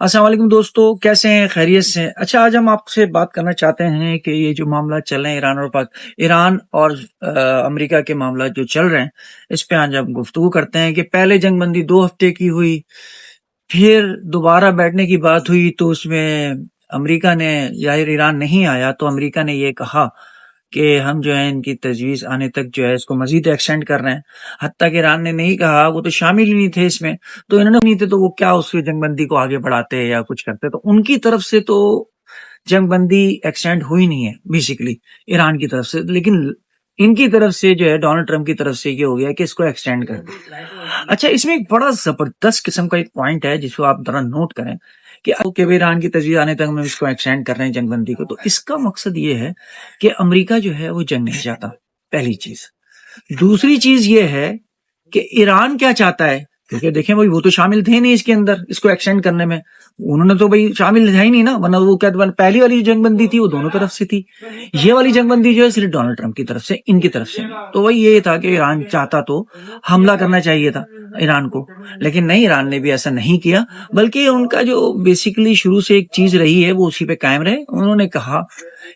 अस्सलाम वालेकुम दोस्तों, कैसे हैं? खैरियत से हैं? अच्छा, आज हम आपसे बात करना चाहते हैं कि ये जो मामला चल रहे हैं ईरान और अमेरिका के मामला जो चल रहे हैं, इस पे आज हम गुफ्तगू करते हैं कि पहले जंगबंदी 2 हफ्ते की हुई, फिर दोबारा बैठने की बात हुई तो उसमें अमेरिका ने ज़ाहिर ईरान नहीं आया तो अमेरिका ने ये कहा कि हम जो है इनकी तजवीज़ आने तक जो है इसको मज़ीद एक्सटेंड कर रहे हैं। हत्ता कि ईरान ने नहीं कहा, वो तो शामिल ही नहीं थे इसमें, तो इन्होंने नहीं थे तो वो क्या उसकी जंगबंदी को आगे बढ़ाते या कुछ करते। तो उनकी तरफ से तो जंगबंदी एक्सटेंड हुई नहीं है बेसिकली ईरान की तरफ से, लेकिन इनकी तरफ से जो है डोनाल्ड ट्रंप की तरफ से ये हो गया कि इसको एक्सटेंड कर दो। अच्छा, इसमें एक बड़ा ज़बरदस्त किस्म का एक पॉइंट है जिसको आप ज़रा नोट करें कि भाई ईरान की तजवीज़ आने तक हम इसको एक्सटेंड कर रहे हैं जंगबंदी को। तो इसका मकसद ये है कि अमेरिका जो है वो जंग नहीं चाहता, पहली चीज़। दूसरी चीज़ ये है कि ईरान क्या चाहता है, क्योंकि देखें भाई वो तो शामिल थे नहीं इसके अंदर, इसको एक्सटेंड करने में। उन्होंने तो भाई शामिल है ही नहीं ना, वरना वो क्या पहली वाली जो जंगबंदी थी वो दोनों तरफ से थी। ये वाली जंगबंदी जो है सिर्फ डोनाल्ड ट्रंप की तरफ से, इनकी तरफ से। तो वही ये था कि ईरान चाहता तो हमला करना चाहिए था ईरान को, लेकिन नहीं, ईरान ने भी ऐसा नहीं किया, बल्कि उनका जो बेसिकली शुरू से एक चीज रही है वो उसी पे कायम रहे। उन्होंने कहा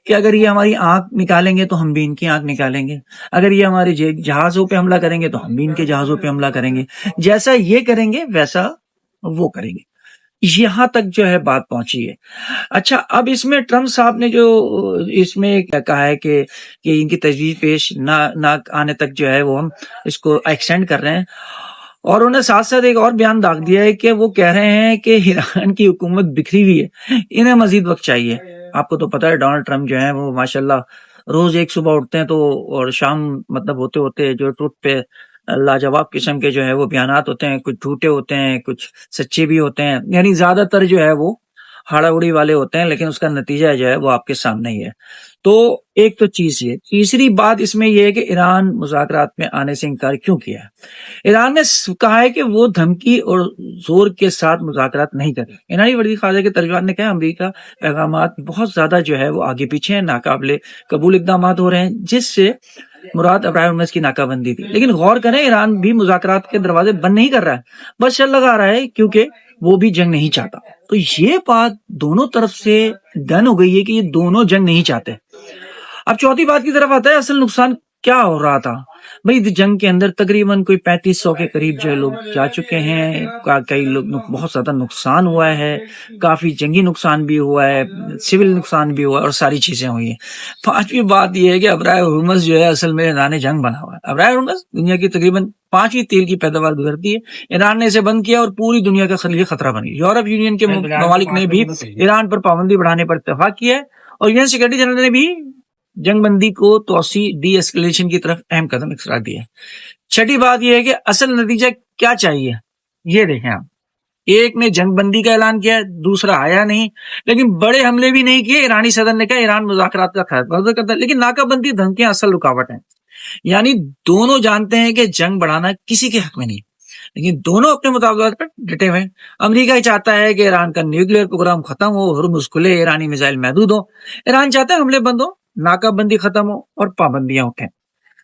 कि अगर ये हमारी आंख निकालेंगे तो हम भी इनकी आंख निकालेंगे, अगर ये हमारे जहाजों पे हमला करेंगे तो हम भी इनके जहाजों पे हमला करेंगे, जैसा ये करेंगे वैसा वो करेंगे। यहां तक जो है बात पहुंची है। अच्छा, अब इसमें ट्रंप साहब ने जो इसमें क्या कहा है कि इनकी तजवीज पेश ना आने तक जो है वो हम इसको एक्सटेंड कर रहे हैं, और उन्हें साथ साथ एक और बयान दाग दिया है कि वो कह रहे हैं कि ईरान की हुकूमत बिखरी हुई है, इन्हें मजीद वक्त चाहिए। आपको तो पता है डोनाल्ड ट्रंप जो है वो माशाल्लाह रोज एक सुबह उठते हैं तो और शाम मतलब होते होते जो ट्रुथ पे लाजवाब किस्म के जो है वो बयानात होते हैं, कुछ झूठे होते हैं, कुछ सच्चे भी होते हैं, यानी ज्यादातर जो है वो हाड़ाउड़ी वाले होते हैं, लेकिन उसका नतीजा जो है वो आपके सामने ही है। तो एक तो चीज ये, तीसरी बात इसमें यह है कि ईरान मुज़ाकरात में आने से इनकार क्यों किया है। ईरान ने कहा है कि वो धमकी और जोर के साथ मुज़ाकरात नहीं करे। ईरानी वज़ीर ख़ारजा के तर्जुमान ने कहा अमेरिका पैगामात बहुत ज्यादा जो है वो आगे पीछे हैं, नाकाबिले कबूल इक़दाम हो रहे हैं, जिससे मुराद अब्राहम की नाकाबंदी थी। लेकिन गौर करें, ईरान भी मुज़ाकरात के दरवाजे बंद नहीं कर रहा है, बस शर्त लगा रहा है क्योंकि वो भी जंग नहीं चाहता। तो ये बात दोनों तरफ से डन हो गई है कि ये दोनों जंग नहीं चाहते। अब चौथी बात की तरफ आता है, असल नुकसान क्या हो रहा था भाई जंग के अंदर। तकरीबन कोई 3500 के करीब जो है लोग जा चुके हैं, कई लोग बहुत ज्यादा नुकसान हुआ है, काफी जंगी नुकसान भी हुआ है, सिविल नुकसान भी हुआ है और सारी चीजें हुई हैं। पांचवी बात यह है कि अबरार हुर्मुज़ जो है असल में ईरान जंग बना हुआ है। अबरार हुर्मुज़ दुनिया की तकरीबन 5वीं तेल की पैदावार गुजरती है, ईरान ने इसे बंद किया और पूरी दुनिया का लिए खतरा बन गया। यूरोप यूनियन के ममालिक ने भी ईरान पर पाबंदी बढ़ाने पर इत्तेफाक किया है और यूएन सिक्योरिटी जनरल ने भी जंगबंदी को तोसी डी एस्केलेशन की तरफ अहम कदम इकरार दिया है। छठी बात यह है कि असल नतीजा क्या चाहिए, ये देखें आप। एक ने जंगबंदी का ऐलान किया, दूसरा आया नहीं, लेकिन बड़े हमले भी नहीं किए। ईरानी सदर ने कहा ईरान मुज़ाकरात का खैर करता है, लेकिन नाकाबंदी धमकियां असल रुकावट है। यानी दोनों जानते हैं कि जंग बढ़ाना किसी के हक में नहीं, लेकिन दोनों अपने मुताबिक पर डटे हुए हैं। अमेरिका ही चाहता है कि ईरान का न्यूक्लियर प्रोग्राम खत्म हो, हुर्मुज़ खुले, ईरानी मिसाइल महदूद हो। ईरान चाहता है हमले बंद हो, नाकाबंदी खत्म हो और पाबंदियां उठें।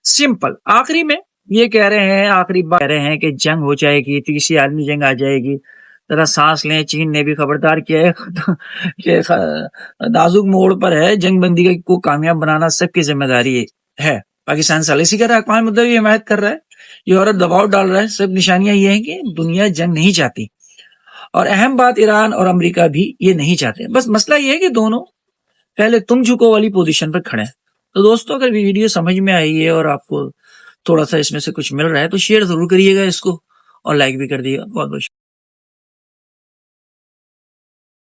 सिंपल। आखिरी में ये कह रहे हैं, आखिरी बात कह रहे हैं कि जंग हो जाएगी, तीसरी आलमी जंग आ जाएगी, जरा सांस लें। चीन ने भी खबरदार किया है कि नाजुक मोड़ पर है, जंगबंदी को कामयाब बनाना सबकी जिम्मेदारी है। पाकिस्तान सालिसी कर रहा है, अक़वाम मुत्तहिदा की हिमायत कर रहा है, यूरोप दबाव डाल रहा है। सब निशानियां ये हैं कि दुनिया जंग नहीं चाहती, और अहम बात ईरान और अमेरिका भी ये नहीं चाहते। बस मसला ये है कि दोनों पहले तुम झुको वाली पोजीशन पर खड़े हैं। तो दोस्तों, अगर वीडियो समझ में आई है और आपको थोड़ा सा इसमें से कुछ मिल रहा है तो शेयर जरूर करिएगा इसको और लाइक भी कर दिएगा। बहुत बहुत